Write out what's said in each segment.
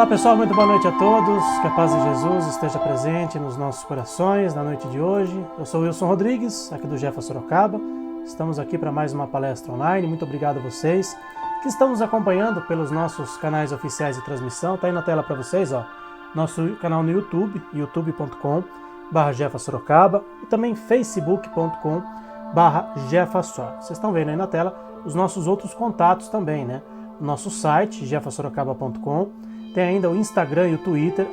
Olá pessoal, muito boa noite a todos, que a paz de Jesus esteja presente nos nossos corações na noite de hoje. Eu sou Wilson Rodrigues, aqui do Jefa Sorocaba. Estamos aqui para mais uma palestra online. Muito obrigado a vocês que estão nos acompanhando pelos nossos canais oficiais de transmissão. Está aí na tela para vocês, ó, nosso canal no YouTube, youtube.com/Jefa Sorocaba, e também facebook.com/JefaSor. Vocês estão vendo aí na tela os nossos outros contatos também, né? O nosso site, jefasorocaba.com. Tem ainda o Instagram e o Twitter,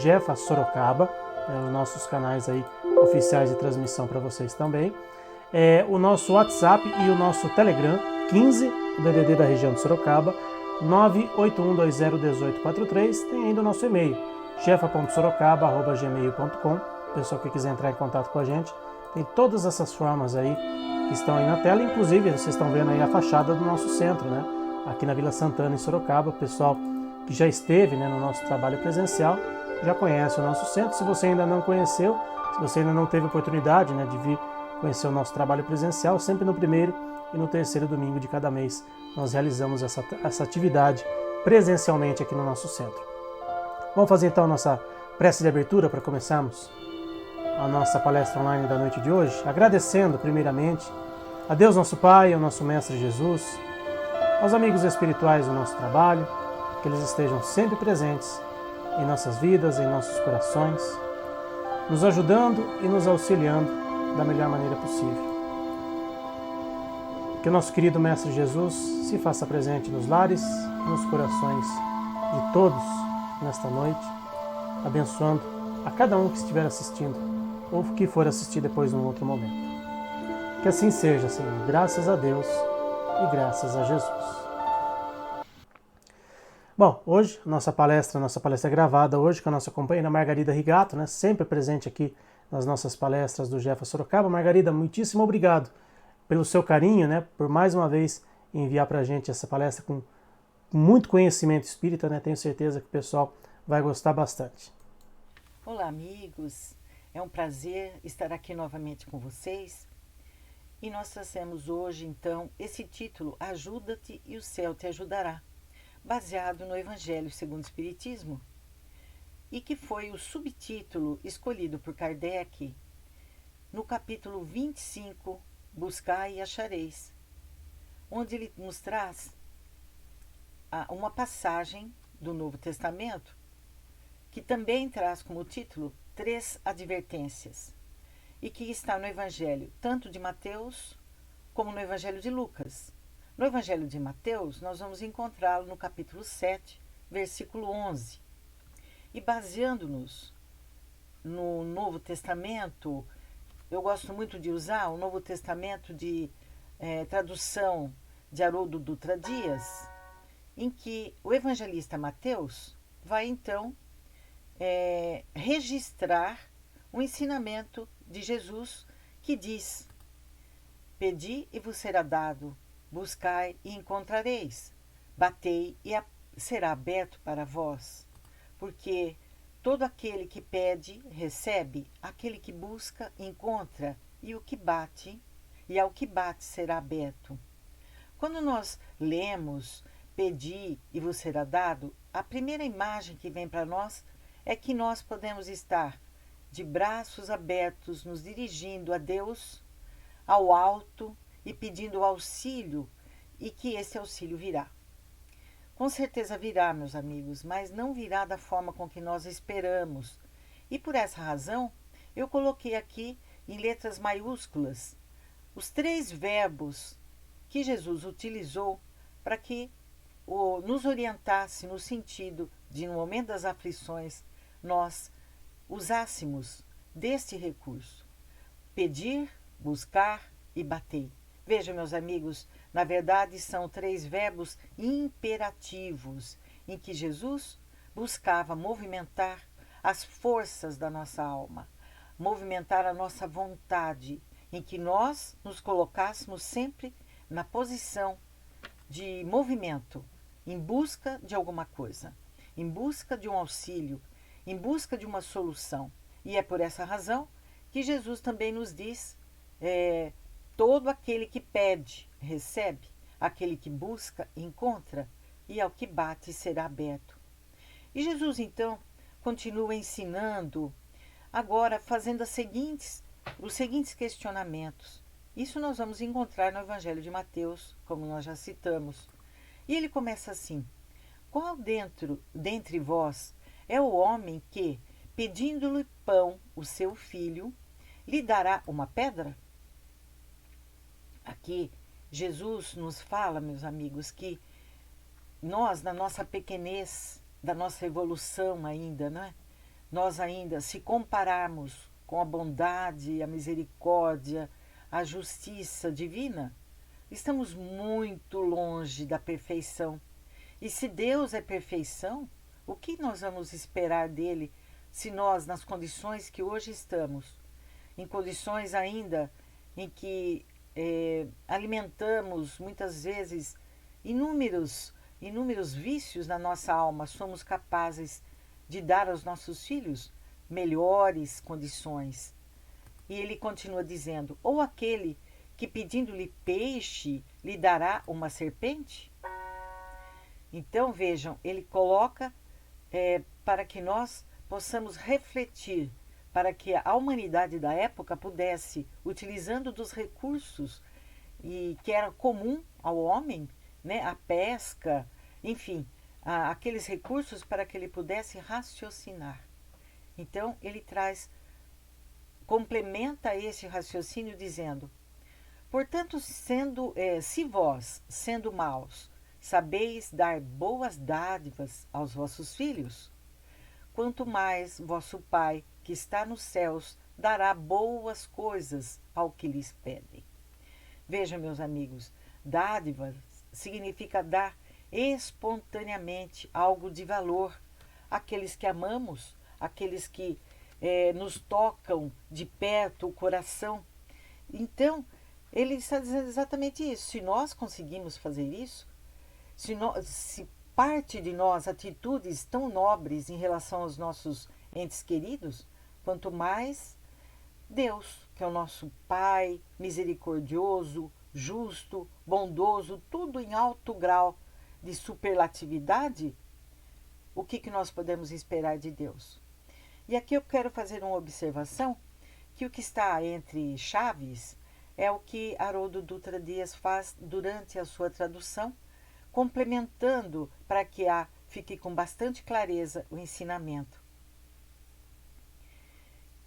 @JefaSorocaba, os nossos canais aí oficiais de transmissão para vocês também. O nosso WhatsApp e o nosso Telegram, 15, o DDD da região de Sorocaba, 981201843. Tem ainda o nosso e-mail, jefa.sorocaba@gmail.com. Pessoal que quiser entrar em contato com a gente, tem todas essas formas aí que estão aí na tela. Inclusive, vocês estão vendo aí a fachada do nosso centro, né? Aqui na Vila Santana, em Sorocaba. Pessoal que já esteve, né, no nosso trabalho presencial, já conhece o nosso centro. Se você ainda não conheceu, se você ainda não teve oportunidade, né, de vir conhecer o nosso trabalho presencial, sempre no primeiro e no terceiro domingo de cada mês nós realizamos essa atividade presencialmente aqui no nosso centro. Vamos fazer então a nossa prece de abertura para começarmos a nossa palestra online da noite de hoje, agradecendo primeiramente a Deus nosso Pai, ao nosso Mestre Jesus, aos amigos espirituais do nosso trabalho, que eles estejam sempre presentes em nossas vidas, em nossos corações, nos ajudando e nos auxiliando da melhor maneira possível. Que o nosso querido Mestre Jesus se faça presente nos lares e nos corações de todos nesta noite, abençoando a cada um que estiver assistindo ou que for assistir depois num outro momento. Que assim seja, Senhor, graças a Deus e graças a Jesus. Bom, hoje, nossa palestra é gravada hoje com a nossa companheira Margarida Rigato, né, sempre presente aqui nas nossas palestras do Jefa Sorocaba. Margarida, muitíssimo obrigado pelo seu carinho, né, por mais uma vez enviar para a gente essa palestra com muito conhecimento espírita, né, tenho certeza que o pessoal vai gostar bastante. Olá, amigos, é um prazer estar aqui novamente com vocês e nós trazemos hoje, então, esse título, Ajuda-te e o céu te ajudará, baseado no Evangelho segundo o Espiritismo, e que foi o subtítulo escolhido por Kardec no capítulo 25, Buscai e Achareis, onde ele nos traz uma passagem do Novo Testamento, que também traz como título 3 advertências, e que está no Evangelho tanto de Mateus como no Evangelho de Lucas. No Evangelho de Mateus, nós vamos encontrá-lo no capítulo 7, versículo 11. E baseando-nos no Novo Testamento, eu gosto muito de usar o Novo Testamento de tradução de Haroldo Dutra Dias, em que o evangelista Mateus vai, então, registrar o ensinamento de Jesus que diz: Pedi e vos será dado, buscai e encontrareis, batei e será aberto para vós. Porque todo aquele que pede, recebe, aquele que busca, encontra, e ao que bate será aberto. Quando nós lemos Pedi e vos será dado, a primeira imagem que vem para nós é que nós podemos estar de braços abertos, nos dirigindo a Deus, ao alto, e pedindo auxílio, e que esse auxílio virá. Com certeza virá, meus amigos, mas não virá da forma com que nós esperamos. E por essa razão, eu coloquei aqui em letras maiúsculas os 3 verbos que Jesus utilizou para que nos orientasse no sentido de, no momento das aflições, nós usássemos deste recurso: pedir, buscar e bater. Vejam, meus amigos, na verdade são 3 verbos imperativos em que Jesus buscava movimentar as forças da nossa alma, movimentar a nossa vontade, em que nós nos colocássemos sempre na posição de movimento, em busca de alguma coisa, em busca de um auxílio, em busca de uma solução. E é por essa razão que Jesus também nos diz: todo aquele que pede, recebe, aquele que busca, encontra, e ao que bate será aberto. E Jesus, então, continua ensinando, agora fazendo os seguintes questionamentos. Isso nós vamos encontrar no Evangelho de Mateus, como nós já citamos. E ele começa assim: qual dentre vós é o homem que, pedindo-lhe pão, o seu filho, lhe dará uma pedra? Aqui, Jesus nos fala, meus amigos, que nós, na nossa pequenez, da nossa evolução ainda, né? Nós ainda, se compararmos com a bondade, a misericórdia, a justiça divina, estamos muito longe da perfeição. E se Deus é perfeição, o que nós vamos esperar dele se nós, nas condições que hoje estamos, em condições ainda em que alimentamos muitas vezes inúmeros vícios na nossa alma, somos capazes de dar aos nossos filhos melhores condições? E ele continua dizendo: ou aquele que, pedindo-lhe peixe, lhe dará uma serpente? Então vejam, ele coloca para que nós possamos refletir, para que a humanidade da época pudesse, utilizando dos recursos que era comum ao homem, né, a pesca, enfim, aqueles recursos, para que ele pudesse raciocinar. Então ele complementa esse raciocínio dizendo: portanto, se vós, sendo maus, sabeis dar boas dádivas aos vossos filhos, quanto mais vosso Pai, que está nos céus, dará boas coisas ao que lhes pedem. Vejam, meus amigos, dádivas significa dar espontaneamente algo de valor àqueles que amamos, àqueles que nos tocam de perto o coração. Então, ele está dizendo exatamente isso. Se nós conseguimos fazer isso, se parte de nós atitudes tão nobres em relação aos nossos entes queridos, quanto mais Deus, que é o nosso Pai misericordioso, justo, bondoso, tudo em alto grau de superlatividade, o que nós podemos esperar de Deus? E aqui eu quero fazer uma observação, que o que está entre chaves é o que Haroldo Dutra Dias faz durante a sua tradução, complementando para que fique com bastante clareza o ensinamento.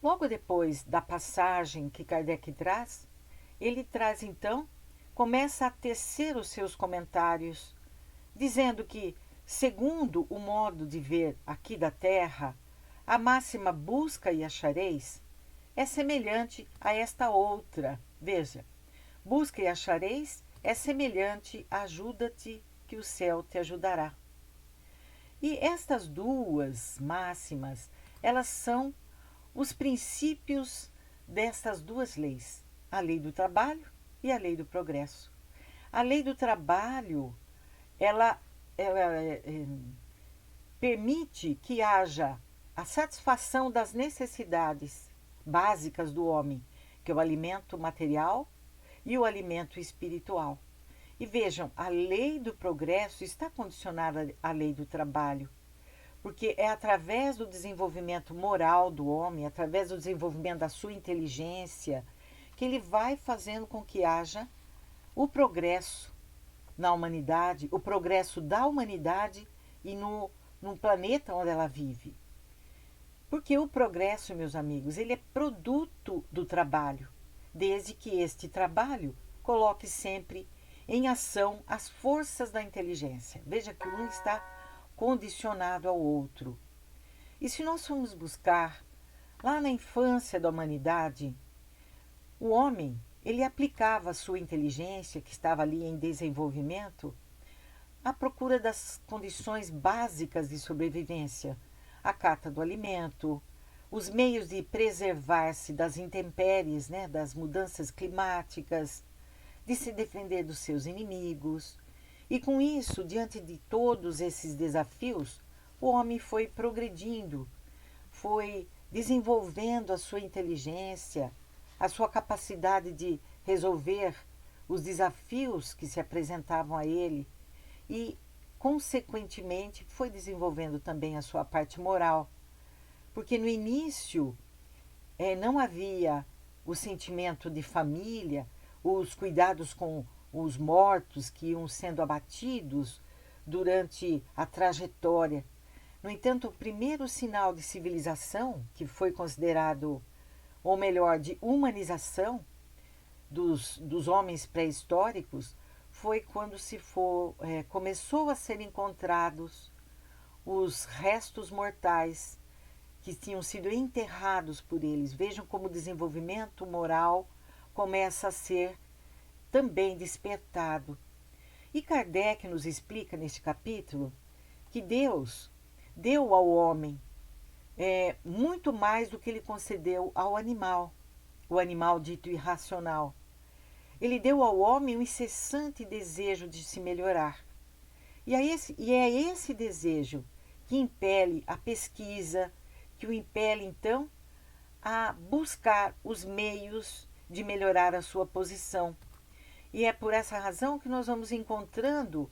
Logo depois da passagem que Kardec traz, ele traz então, começa a tecer os seus comentários, dizendo que, segundo o modo de ver aqui da Terra, a máxima busca e achareis é semelhante a esta outra. Veja, busca e achareis é semelhante a ajuda-te que o céu te ajudará. E estas duas máximas, elas são os princípios destas duas leis, a lei do trabalho e a lei do progresso. A lei do trabalho, ela permite que haja a satisfação das necessidades básicas do homem, que é o alimento material e o alimento espiritual. E vejam, a lei do progresso está condicionada à lei do trabalho, porque é através do desenvolvimento moral do homem, através do desenvolvimento da sua inteligência, que ele vai fazendo com que haja o progresso na humanidade, o progresso da humanidade e no planeta onde ela vive. Porque o progresso, meus amigos, ele é produto do trabalho, desde que este trabalho coloque sempre em ação as forças da inteligência. Veja que um está condicionado ao outro. E se nós formos buscar lá na infância da humanidade, o homem, ele aplicava a sua inteligência, que estava ali em desenvolvimento, à procura das condições básicas de sobrevivência, a cata do alimento, os meios de preservar-se das intempéries, né, das mudanças climáticas, de se defender dos seus inimigos. E com isso, diante de todos esses desafios, o homem foi progredindo, foi desenvolvendo a sua inteligência, a sua capacidade de resolver os desafios que se apresentavam a ele. E consequentemente, foi desenvolvendo também a sua parte moral. Porque no início não havia o sentimento de família, os cuidados com os mortos que iam sendo abatidos durante a trajetória. No entanto, o primeiro sinal de civilização, que foi considerado, ou melhor, de humanização dos homens pré-históricos, foi quando começou a ser encontrados os restos mortais que tinham sido enterrados por eles. Vejam como o desenvolvimento moral começa a ser também despertado. E Kardec nos explica neste capítulo que Deus deu ao homem muito mais do que ele concedeu ao animal, o animal dito irracional. Ele deu ao homem um incessante desejo de se melhorar. E é esse desejo que impele a pesquisa, que o impele, então, a buscar os meios de melhorar a sua posição. E é por essa razão que nós vamos encontrando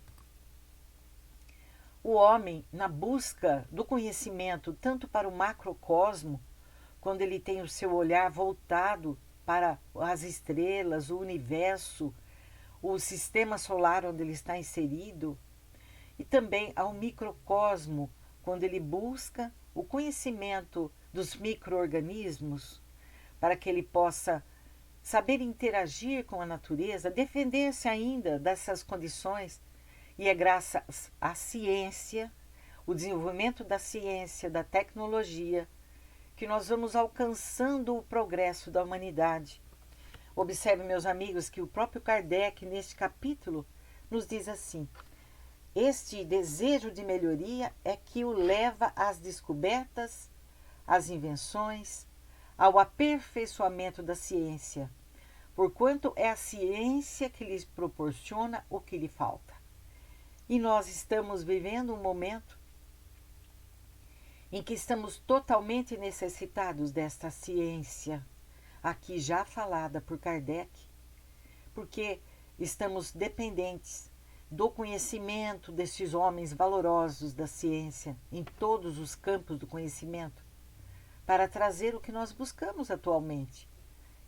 o homem na busca do conhecimento, tanto para o macrocosmo, quando ele tem o seu olhar voltado para as estrelas, o universo, o sistema solar onde ele está inserido, e também ao microcosmo, quando ele busca o conhecimento dos micro-organismos, para que ele possa saber interagir com a natureza, defender-se ainda dessas condições. E é graças à ciência, o desenvolvimento da ciência, da tecnologia, que nós vamos alcançando o progresso da humanidade. Observe, meus amigos, que o próprio Kardec, neste capítulo, nos diz assim: este desejo de melhoria é que o leva às descobertas, às invenções, ao aperfeiçoamento da ciência, porquanto é a ciência que lhes proporciona o que lhe falta. E nós estamos vivendo um momento em que estamos totalmente necessitados desta ciência, aqui já falada por Kardec, porque estamos dependentes do conhecimento destes homens valorosos da ciência, em todos os campos do conhecimento, para trazer o que nós buscamos atualmente,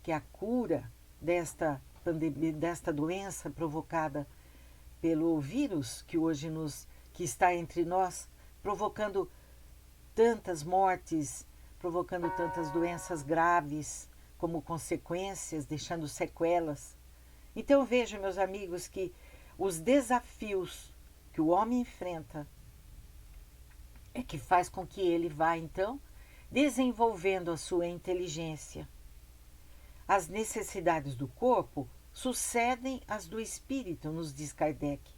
que é a cura desta doença provocada pelo vírus que hoje que está entre nós, provocando tantas mortes, provocando tantas doenças graves como consequências, deixando sequelas. Então vejam, meus amigos, que os desafios que o homem enfrenta é que faz com que ele vá, então, desenvolvendo a sua inteligência. As necessidades do corpo sucedem às do espírito, nos diz Kardec.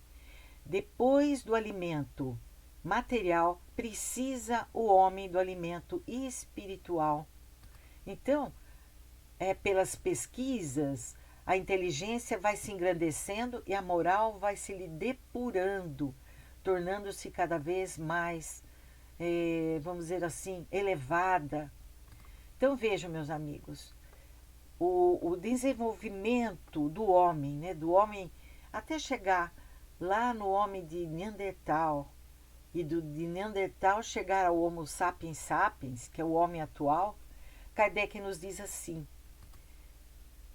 Depois do alimento material, precisa o homem do alimento espiritual. Então, pelas pesquisas, a inteligência vai se engrandecendo e a moral vai se lhe depurando, tornando-se cada vez mais, vamos dizer assim, elevada. Então vejam, meus amigos, o desenvolvimento do homem, né, do homem até chegar lá no homem de Neandertal, e de Neandertal chegar ao Homo sapiens sapiens, que é o homem atual, Kardec nos diz assim: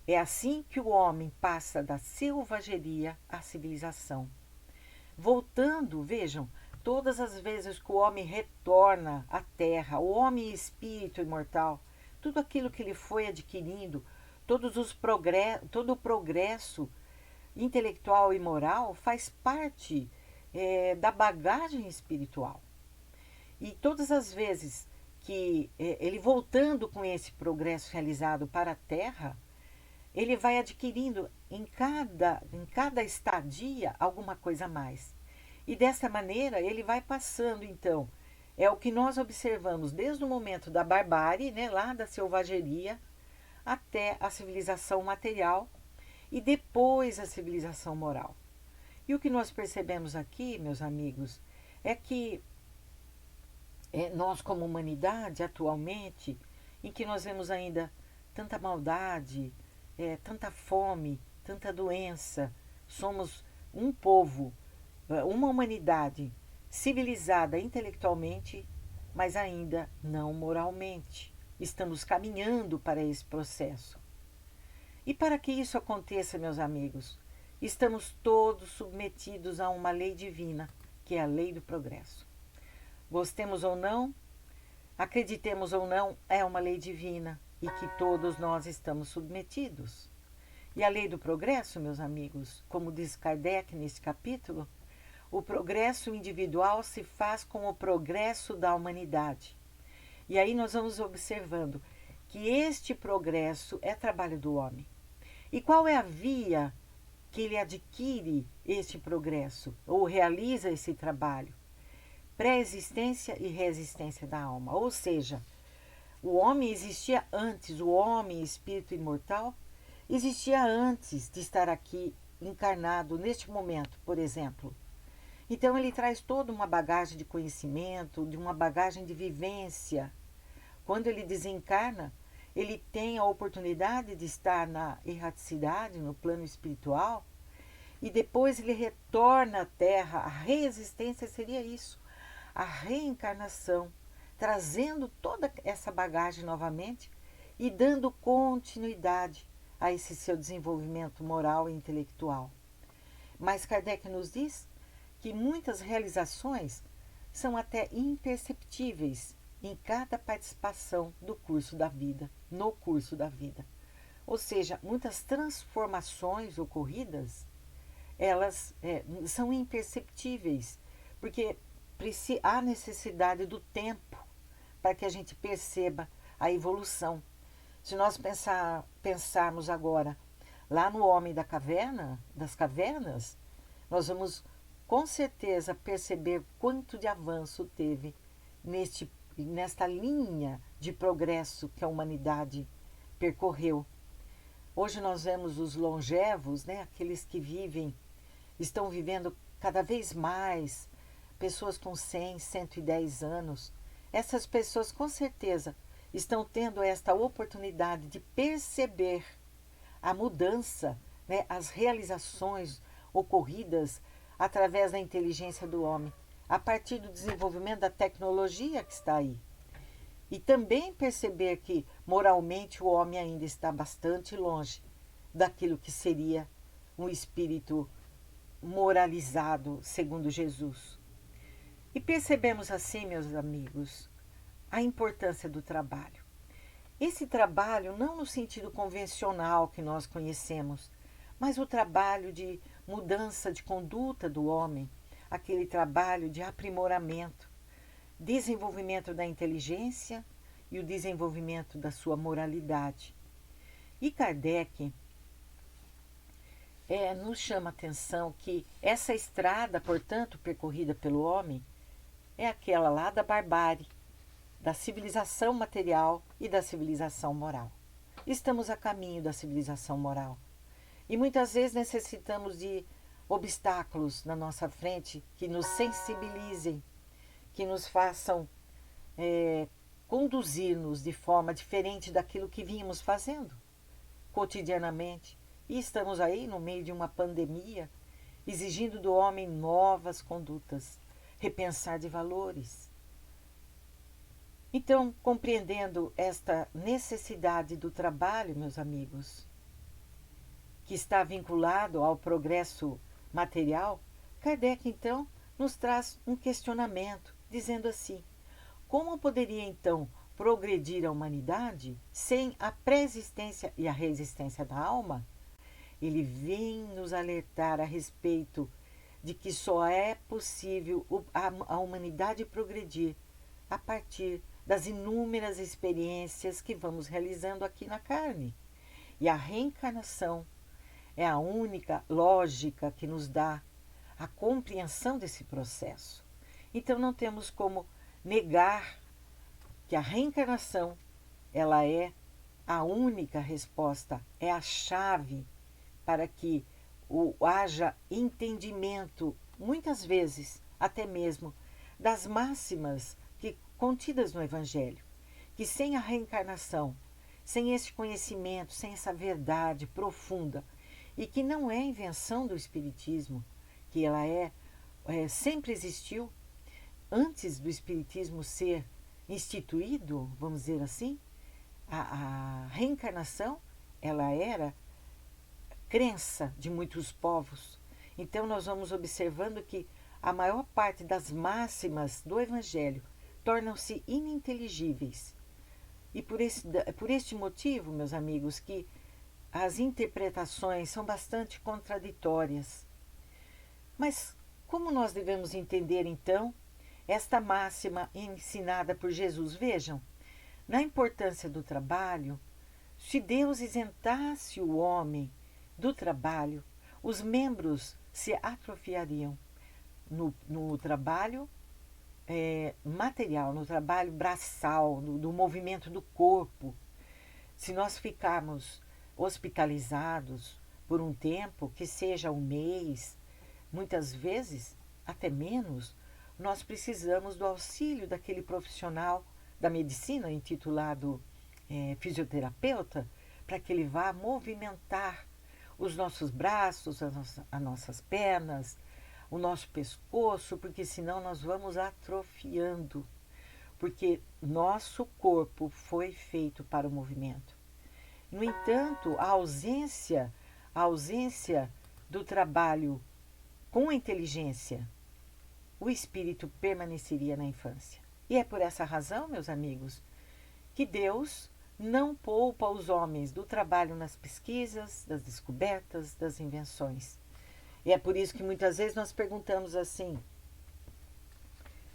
é assim que o homem passa da selvageria à civilização. Voltando, vejam, todas as vezes que o homem retorna à Terra, o homem espírito imortal, tudo aquilo que ele foi adquirindo, todo o progresso intelectual e moral faz parte da bagagem espiritual. E todas as vezes que ele voltando com esse progresso realizado para a Terra, ele vai adquirindo em cada estadia alguma coisa a mais. E dessa maneira ele vai passando, então, é o que nós observamos desde o momento da barbárie, né, lá da selvageria, até a civilização material e depois a civilização moral. E o que nós percebemos aqui, meus amigos, é que nós como humanidade atualmente, em que nós vemos ainda tanta maldade, tanta fome, tanta doença, somos um povo uma humanidade civilizada intelectualmente, mas ainda não moralmente. Estamos caminhando para esse processo. E para que isso aconteça, meus amigos, estamos todos submetidos a uma lei divina, que é a lei do progresso. Gostemos ou não, acreditemos ou não, é uma lei divina e que todos nós estamos submetidos. E a lei do progresso, meus amigos, como diz Kardec nesse capítulo, o progresso individual se faz com o progresso da humanidade. E aí nós vamos observando que este progresso é trabalho do homem. E qual é a via que ele adquire este progresso, ou realiza esse trabalho? Pré-existência e resistência da alma. Ou seja, o homem existia antes, o homem, espírito imortal, existia antes de estar aqui encarnado neste momento, por exemplo. Então ele traz toda uma bagagem de conhecimento, de uma bagagem de vivência. Quando ele desencarna, ele tem a oportunidade de estar na erraticidade, no plano espiritual, e depois ele retorna à Terra. A reexistência seria isso, a reencarnação, trazendo toda essa bagagem novamente e dando continuidade a esse seu desenvolvimento moral e intelectual. Mas Kardec nos diz que muitas realizações são até imperceptíveis em cada participação do curso da vida, no curso da vida. Ou seja, muitas transformações ocorridas, elas são imperceptíveis, porque há necessidade do tempo para que a gente perceba a evolução. Se nós pensarmos agora lá no homem das cavernas, nós vamos com certeza perceber quanto de avanço teve nesta linha de progresso que a humanidade percorreu. Hoje nós vemos os longevos, aqueles que estão vivendo cada vez mais, pessoas com 100, 110 anos. Essas pessoas com certeza estão tendo esta oportunidade de perceber a mudança, as realizações ocorridas através da inteligência do homem, a partir do desenvolvimento da tecnologia que está aí. E também perceber que moralmente o homem ainda está bastante longe daquilo que seria um espírito moralizado segundo Jesus. E percebemos assim, meus amigos, a importância do trabalho. Esse trabalho não no sentido convencional que nós conhecemos, mas o trabalho de mudança de conduta do homem, aquele trabalho de aprimoramento, desenvolvimento da inteligência e o desenvolvimento da sua moralidade. E Kardec nos chama a atenção que essa estrada, portanto, percorrida pelo homem, é aquela lá da barbárie, da civilização material e da civilização moral. Estamos a caminho da civilização moral. E muitas vezes necessitamos de obstáculos na nossa frente que nos sensibilizem, que nos façam conduzir-nos de forma diferente daquilo que vínhamos fazendo cotidianamente. E estamos aí no meio de uma pandemia, exigindo do homem novas condutas, repensar de valores. Então, compreendendo esta necessidade do trabalho, meus amigos, que está vinculado ao progresso material, Kardec, então, nos traz um questionamento, dizendo assim: como poderia, então, progredir a humanidade sem a pré-existência e a resistência da alma? Ele vem nos alertar a respeito de que só é possível a humanidade progredir a partir das inúmeras experiências que vamos realizando aqui na carne. E a reencarnação é a única lógica que nos dá a compreensão desse processo. Então não temos como negar que a reencarnação, ela é a única resposta, é a chave para que haja entendimento, muitas vezes até mesmo, das máximas contidas no Evangelho, que sem a reencarnação, sem esse conhecimento, sem essa verdade profunda, e que não é invenção do Espiritismo, que ela é sempre existiu antes do Espiritismo ser instituído, vamos dizer assim. A reencarnação, ela era crença de muitos povos. Então nós vamos observando que a maior parte das máximas do Evangelho tornam-se ininteligíveis. E por este motivo, meus amigos, que as interpretações são bastante contraditórias. Mas como nós devemos entender, então, esta máxima ensinada por Jesus? Vejam, na importância do trabalho, se Deus isentasse o homem do trabalho, os membros se atrofiariam no trabalho material, no trabalho braçal, no movimento do corpo. Se nós ficarmos hospitalizados por um tempo, que seja um mês, muitas vezes até menos, nós precisamos do auxílio daquele profissional da medicina intitulado fisioterapeuta, para que ele vá movimentar os nossos braços, as nossas pernas, o nosso pescoço, porque senão nós vamos atrofiando, porque nosso corpo foi feito para o movimento. No entanto, a ausência do trabalho com inteligência, o espírito permaneceria na infância. E é por essa razão, meus amigos, que Deus não poupa os homens do trabalho nas pesquisas, das descobertas, das invenções. E é por isso que muitas vezes nós perguntamos assim: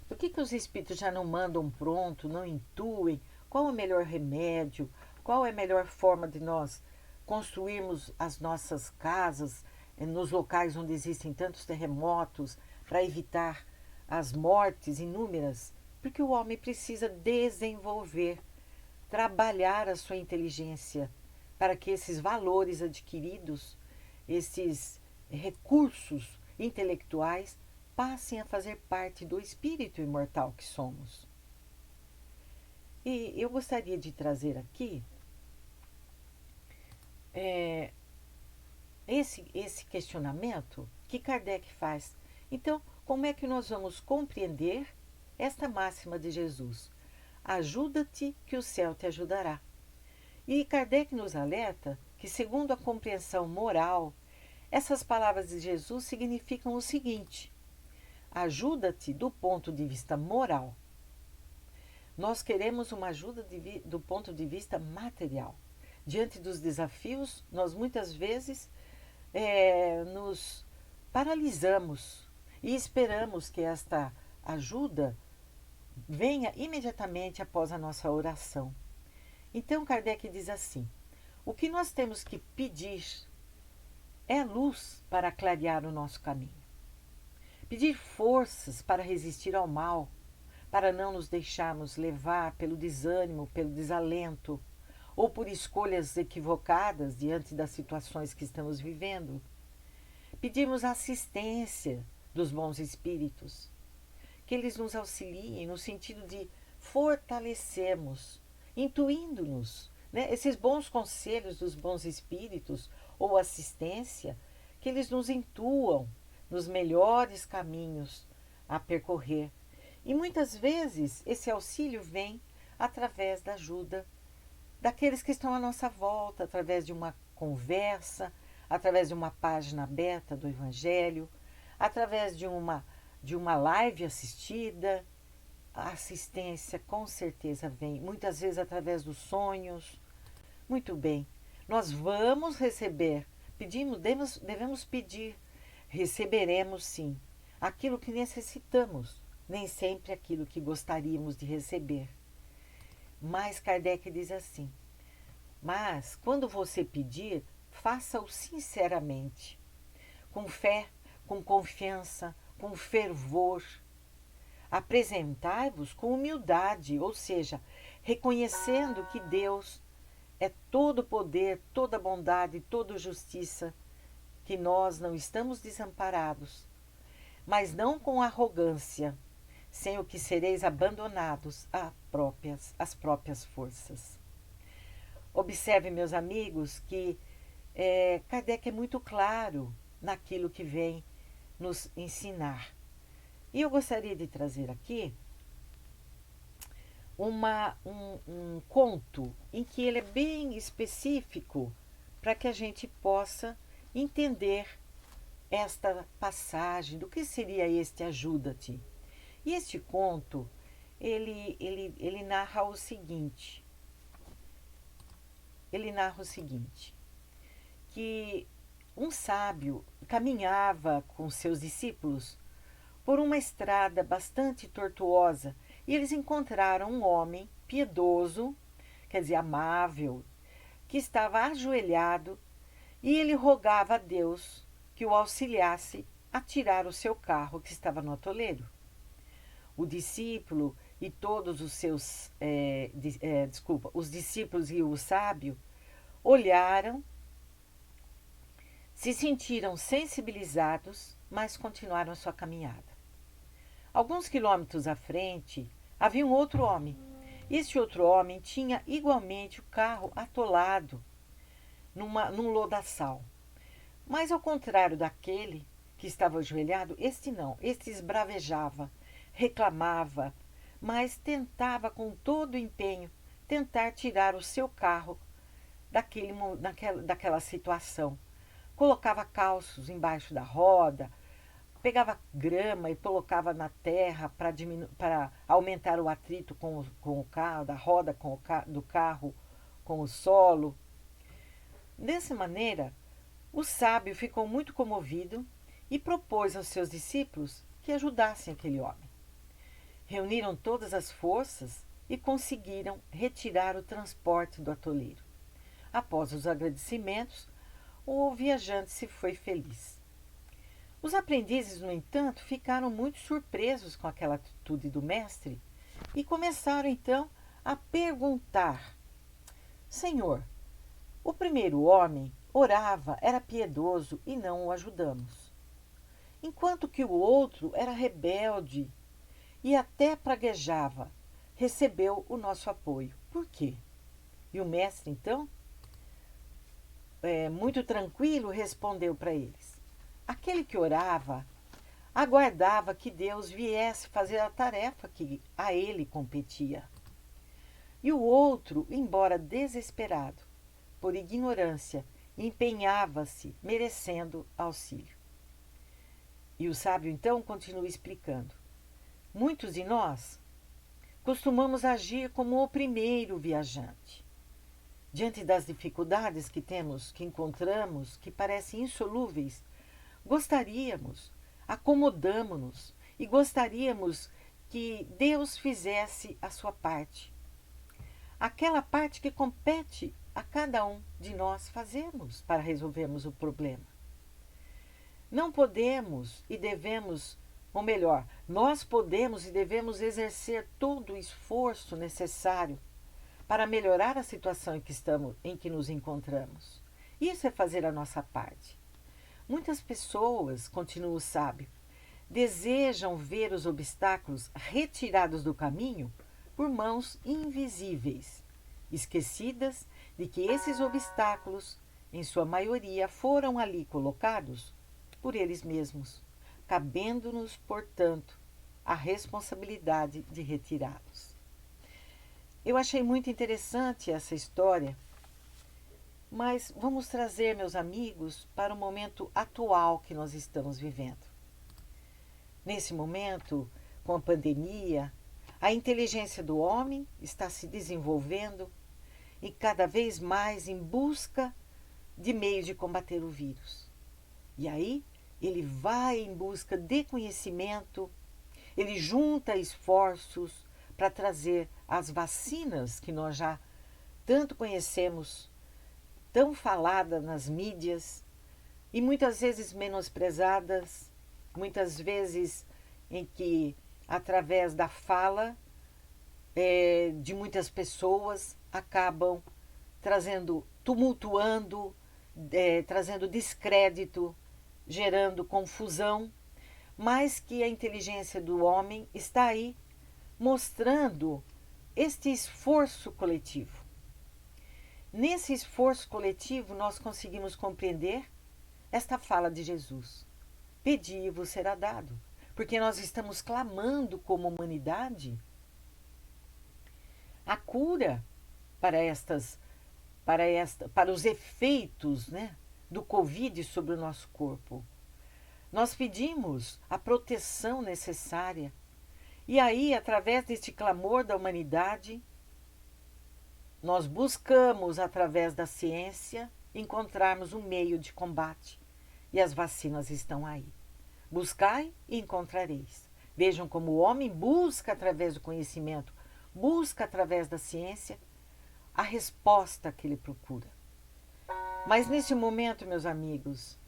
por que os espíritos já não mandam pronto, não intuem? Qual é o melhor remédio? Qual é a melhor forma de nós construirmos as nossas casas nos locais onde existem tantos terremotos, para evitar as mortes inúmeras? Porque o homem precisa desenvolver, trabalhar a sua inteligência para que esses valores adquiridos, esses recursos intelectuais, passem a fazer parte do espírito imortal que somos. E eu gostaria de trazer aqui esse questionamento que Kardec faz. Então, como é que nós vamos compreender esta máxima de Jesus? Ajuda-te que o céu te ajudará. E Kardec nos alerta que, segundo a compreensão moral, essas palavras de Jesus significam o seguinte: ajuda-te do ponto de vista moral. Nós queremos uma ajuda do ponto de vista material. Diante dos desafios, nós muitas vezes nos paralisamos e esperamos que esta ajuda venha imediatamente após a nossa oração. Então Kardec diz assim: o que nós temos que pedir é luz para clarear o nosso caminho. Pedir forças para resistir ao mal, para não nos deixarmos levar pelo desânimo, pelo desalento, ou por escolhas equivocadas diante das situações que estamos vivendo. Pedimos assistência dos bons espíritos, que eles nos auxiliem no sentido de fortalecermos, intuindo-nos, esses bons conselhos dos bons espíritos ou assistência, que eles nos intuam nos melhores caminhos a percorrer. E muitas vezes esse auxílio vem através da ajuda daqueles que estão à nossa volta, através de uma conversa, através de uma página aberta do Evangelho, através de uma live assistida. A assistência com certeza vem, muitas vezes através dos sonhos. Muito bem, nós vamos receber, devemos pedir, receberemos sim, aquilo que necessitamos, nem sempre aquilo que gostaríamos de receber. Mas Kardec diz assim: mas quando você pedir, faça-o sinceramente, com fé, com confiança, com fervor. Apresentai-vos com humildade, ou seja, reconhecendo que Deus é todo poder, toda bondade, toda justiça, que nós não estamos desamparados, mas não com arrogância, sem o que sereis abandonados às próprias forças. Observe, meus amigos, que Kardec é muito claro naquilo que vem nos ensinar. E eu gostaria de trazer aqui um conto em que ele é bem específico para que a gente possa entender esta passagem do que seria este ajuda-te. E este conto, ele narra o seguinte, que um sábio caminhava com seus discípulos por uma estrada bastante tortuosa e eles encontraram um homem piedoso, quer dizer, amável, que estava ajoelhado e ele rogava a Deus que o auxiliasse a tirar o seu carro que estava no atoleiro. O discípulo e todos os seus, os discípulos e o sábio olharam, se sentiram sensibilizados, mas continuaram a sua caminhada. Alguns quilômetros à frente, havia um outro homem. Este outro homem tinha igualmente o carro atolado num lodaçal. Mas ao contrário daquele que estava ajoelhado, este não. Este esbravejava, reclamava, mas tentava com todo o empenho tentar tirar o seu carro daquela situação. Colocava calços embaixo da roda, pegava grama e colocava na terra para aumentar o atrito com o carro, da roda do carro com o solo. Dessa maneira, o sábio ficou muito comovido e propôs aos seus discípulos que ajudassem aquele homem. Reuniram todas as forças e conseguiram retirar o transporte do atoleiro. Após os agradecimentos, o viajante se foi feliz. Os aprendizes, no entanto, ficaram muito surpresos com aquela atitude do mestre e começaram então a perguntar: Senhor, o primeiro homem orava, era piedoso e não o ajudamos, enquanto que o outro era rebelde e até praguejava, recebeu o nosso apoio. Por quê? E o mestre, então, muito tranquilo, respondeu para eles: aquele que orava aguardava que Deus viesse fazer a tarefa que a ele competia. E o outro, embora desesperado, por ignorância, empenhava-se, merecendo auxílio. E o sábio então continua explicando: muitos de nós costumamos agir como o primeiro viajante. Diante das dificuldades que encontramos, que parecem insolúveis, acomodamo-nos e gostaríamos que Deus fizesse a sua parte. Aquela parte que compete a cada um de nós fazermos para resolvermos o problema. Não podemos e devemos, ou melhor, nós podemos e devemos exercer todo o esforço necessário para melhorar a situação em que nos encontramos. Isso é fazer a nossa parte. Muitas pessoas, continua o sábio, desejam ver os obstáculos retirados do caminho por mãos invisíveis, esquecidas de que esses obstáculos, em sua maioria, foram ali colocados por eles mesmos, cabendo-nos, portanto, a responsabilidade de retirá-los. Eu achei muito interessante essa história, mas vamos trazer, meus amigos, para o momento atual que nós estamos vivendo. Nesse momento, com a pandemia, a inteligência do homem está se desenvolvendo e cada vez mais em busca de meios de combater o vírus. E aí, ele vai em busca de conhecimento, ele junta esforços para trazer as vacinas que nós já tanto conhecemos, tão faladas nas mídias e muitas vezes menosprezadas, muitas vezes em que, através da fala de muitas pessoas, acabam tumultuando, trazendo descrédito, gerando confusão, mas que a inteligência do homem está aí mostrando este esforço coletivo. Nesse esforço coletivo, nós conseguimos compreender esta fala de Jesus: pedi e vos será dado. porque nós estamos clamando como humanidade a cura para os efeitos, né, do Covid sobre o nosso corpo. Nós pedimos a proteção necessária. E aí, através deste clamor da humanidade, nós buscamos, através da ciência, encontrarmos um meio de combate. E as vacinas estão aí. Buscai e encontrareis. Vejam como o homem busca através do conhecimento, busca através da ciência a resposta que ele procura. Mas nesse momento, meus amigos,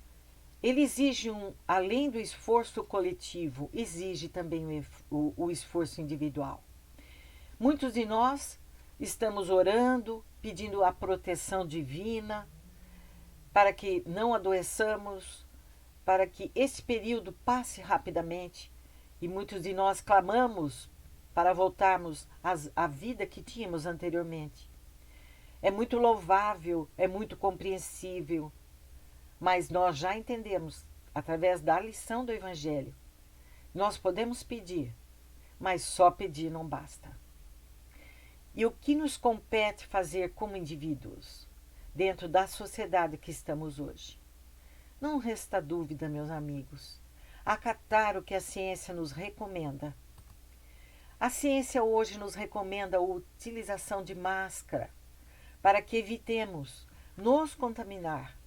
ele exige, além do esforço coletivo, exige também o esforço individual. Muitos de nós estamos orando, pedindo a proteção divina, para que não adoeçamos, para que esse período passe rapidamente. E muitos de nós clamamos para voltarmos à vida que tínhamos anteriormente. É muito louvável, é muito compreensível, mas nós já entendemos, através da lição do Evangelho, nós podemos pedir, mas só pedir não basta. E o que nos compete fazer como indivíduos, dentro da sociedade que estamos hoje? Não resta dúvida, meus amigos, acatar o que a ciência nos recomenda. A ciência hoje nos recomenda a utilização de máscara, para que evitemos nos contaminar.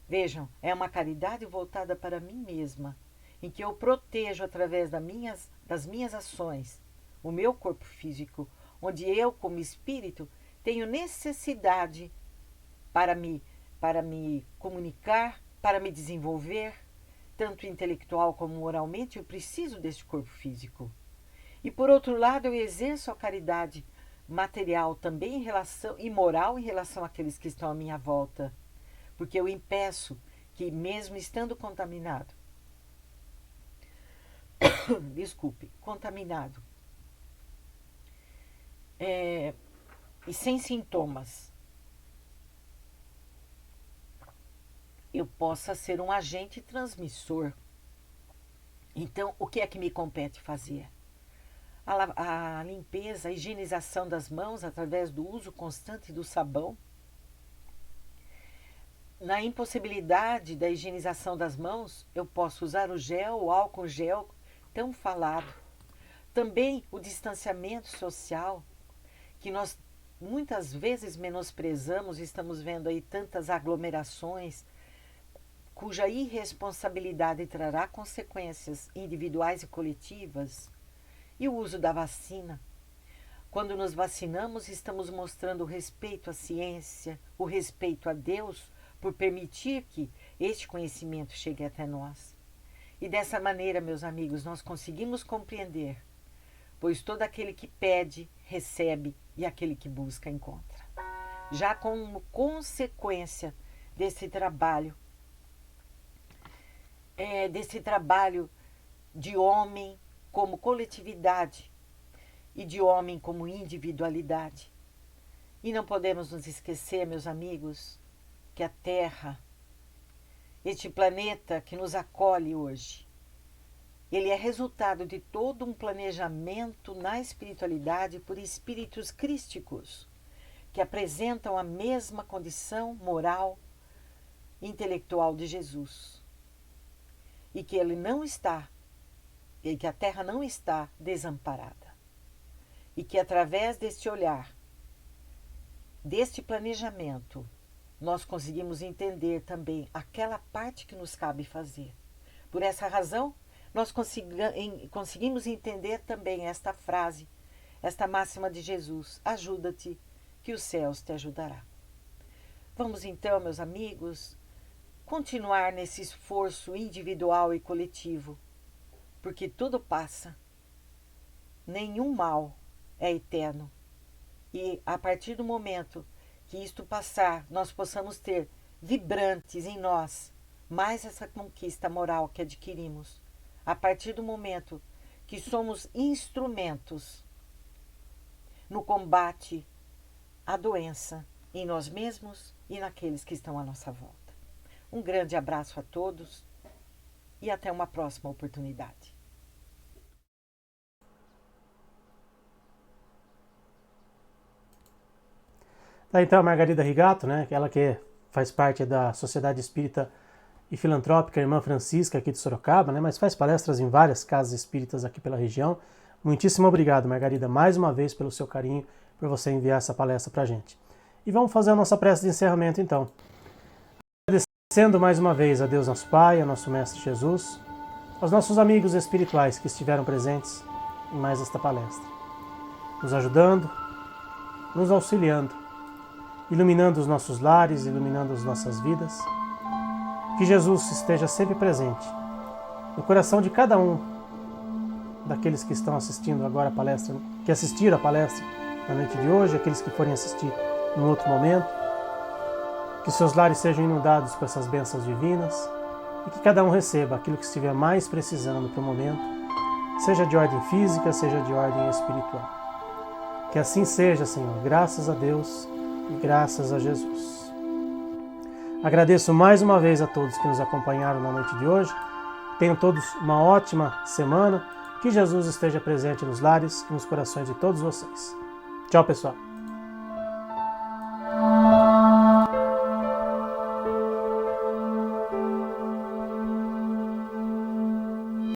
Vejam, é uma caridade voltada para mim mesma, em que eu protejo através das minhas ações o meu corpo físico, onde eu, como espírito, tenho necessidade para me comunicar, para me desenvolver, tanto intelectual como moralmente, eu preciso deste corpo físico. E por outro lado, eu exerço a caridade material também em relação, e moral em relação àqueles que estão à minha volta. Porque eu impeço que, mesmo estando contaminado, contaminado, e sem sintomas, eu possa ser um agente transmissor. Então, o que é que me compete fazer? A limpeza, a higienização das mãos através do uso constante do sabão. Na impossibilidade da higienização das mãos, eu posso usar o gel, o álcool gel, tão falado. Também o distanciamento social, que nós muitas vezes menosprezamos, estamos vendo aí tantas aglomerações, cuja irresponsabilidade trará consequências individuais e coletivas. E o uso da vacina. Quando nos vacinamos, estamos mostrando o respeito à ciência, o respeito a Deus, por permitir que este conhecimento chegue até nós. E dessa maneira, meus amigos, nós conseguimos compreender, pois todo aquele que pede, recebe, e aquele que busca, encontra. Já como consequência desse trabalho de homem como coletividade e de homem como individualidade. E não podemos nos esquecer, meus amigos, que a Terra, este planeta que nos acolhe hoje, ele é resultado de todo um planejamento na espiritualidade por espíritos crísticos, que apresentam a mesma condição moral e intelectual de Jesus. E que ele não está, e que a Terra não está desamparada. E que através deste olhar, deste planejamento, nós conseguimos entender também aquela parte que nos cabe fazer. Por essa razão, nós conseguimos entender também esta frase, esta máxima de Jesus: ajuda-te, que os céus te ajudará. Vamos então, meus amigos, continuar nesse esforço individual e coletivo, porque tudo passa, nenhum mal é eterno. E a partir do momento que isto passar, nós possamos ter vibrantes em nós mais essa conquista moral que adquirimos. A partir do momento que somos instrumentos no combate à doença em nós mesmos e naqueles que estão à nossa volta. Um grande abraço a todos e até uma próxima oportunidade. Tá, então a Margarida Rigato, né, ela que faz parte da Sociedade Espírita e Filantrópica Irmã Francisca aqui de Sorocaba, né, mas faz palestras em várias casas espíritas aqui pela região. Muitíssimo obrigado, Margarida, mais uma vez pelo seu carinho, por você enviar essa palestra para a gente. E vamos fazer a nossa prece de encerramento então. Agradecendo mais uma vez a Deus nosso Pai, a nosso Mestre Jesus, aos nossos amigos espirituais que estiveram presentes em mais esta palestra, nos ajudando, nos auxiliando, iluminando os nossos lares, iluminando as nossas vidas. Que Jesus esteja sempre presente no coração de cada um daqueles que estão assistindo agora a palestra, que assistiram a palestra na noite de hoje, aqueles que forem assistir num outro momento. Que seus lares sejam inundados com essas bênçãos divinas e que cada um receba aquilo que estiver mais precisando para o momento, seja de ordem física, seja de ordem espiritual. Que assim seja, Senhor, graças a Deus e graças a Jesus. Agradeço mais uma vez a todos que nos acompanharam na noite de hoje. Tenham todos uma ótima semana. Que Jesus esteja presente nos lares e nos corações de todos vocês. Tchau, pessoal.